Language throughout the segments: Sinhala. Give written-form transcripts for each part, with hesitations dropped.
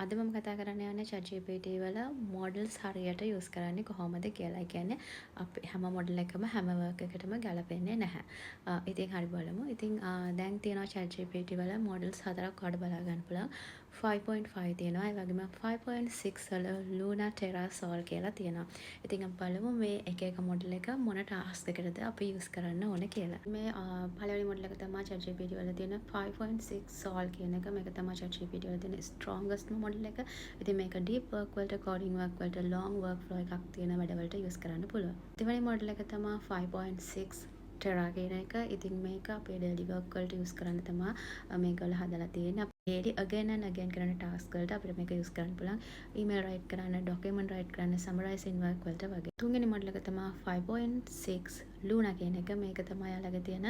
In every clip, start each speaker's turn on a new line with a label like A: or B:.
A: අද මම කතා කරන්න යන්නේ ChatGPT වල මොඩල්ස් හරියට යූස් කරන්නේ කොහොමද කියලා. ඒ කියන්නේ අපි හැම මොඩල් එකම හැම වර්ක් එකකටම ගැලපෙන්නේ නැහැ. ඉතින් හරි බලමු. ඉතින් දැන් තියෙනවා ChatGPT වල මොඩල්ස් හතරක් ඔයාලට බලා ගන්න පුළුවන්. 5.5 තියෙනවා. ඒ වගේම 5.6 වල Luna Terra Sol කියලා තියෙනවා. ඉතින් අපි බලමු මේ එක එක මොඩල් එක මොන ටාස්ක් එකකටද අපි යූස් කරන්න ඕන කියලා. මේ පළවෙනි මොඩල් එක තමයි ChatGPT වල තියෙන 5.6 Sol කියන එක. මේක තමයි ChatGPT වල තියෙන ස්ට්‍රොංගස්ට් මොඩල් එක. ඉතින් මේක ඩීප් වර්ක් වලට, කෝඩින් වර්ක් වලට, ලොන්ග් වර්ක් ෆ්ලෝ එකක් තියෙන වැඩවලට යූස් කරන්න පුළුවන්. දෙවෙනි මොඩල් එක තමයි 5.6 ටෙරා කියන එක. ඉතින් මේක අපේ ඩේලි වර්ක් වලට යූස් කරන්න තමයි මේකවල හදලා තියෙන්නේ. ඩේලි again and again කරන ටාස්ක් වලට අපිට මේක යූස් කරන්න පුළුවන්. ඊමේල් රයිට් කරන්න, ඩොකියුමන්ට් රයිට් කරන්න, සමරයිසින් වර්ක් වලට වගේ. තුන්වෙනි මොඩල් එක තමයි 5.6 Luna කියන එක. මේක තමයි යාළඟ තියෙන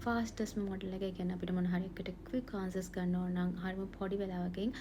A: ෆාස්ටස්ට් මොඩල් එක. ඒ කියන්නේ අපිට මොන හරි එකට ක්වික් ආන්සර්ස් ගන්න ඕන නම් හරිම පොඩි වෙලාවකින්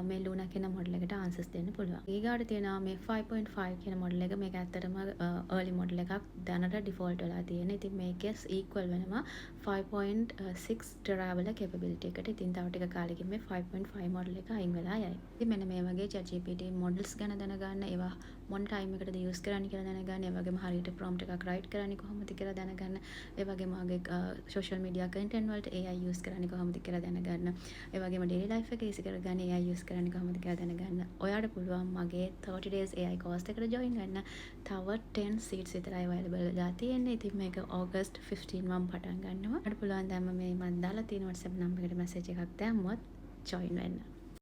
A: මේ Luna කියන මොඩල් එකට ආන්සර්ස් දෙන්න පුළුවන්. ඊගාට තියෙනවා මේ 5.5 කියන මොඩල් එක. මේක ඇත්තටම early මොඩල් එකක්. දැනට ඩිෆෝල්ට් වෙලා තියෙන. ඉතින් මේකේ equal වෙනවා 5.6 ටෙරා වල capability එකට. ඉතින් තව ටික කාලෙකින් මේ 5.5 මොඩල් එක අයින් වෙලා යයි. ඉතින් මෙන්න මේ වගේ ChatGPT මොඩල්ස් ගැන දැනගන්න, ඒවා මොන ටයිම් එකකටද යූස් කරන්න කියලා දැනගන්න, ඒ වගේම හරියට prompt එකක් write කරන්නේ කොහොමද කියලා දැනගන්න, ඒ වගේම ඔයගේ social media content වලට AI යූස් කරන්නේ කොහොමද කියලා දැනගන්න, ඒ වගේම daily life එක easy කරගන්න AI යූස් කරන්නේ කොහොමද කියලා දැනගන්න. ඔයාලට පුළුවන් මගේ 30 days AI course එකට join වෙන්න. තව 10 seats විතරයි available වෙලා තියෙන්නේ. ඉතින් මේක August 15 වම් පටන් ගන්නවා. ඔයාලට පුළුවන් දැන්ම මේ මම දාලා තියෙන WhatsApp number එකට message එකක් දැම්මොත් join වෙන්න.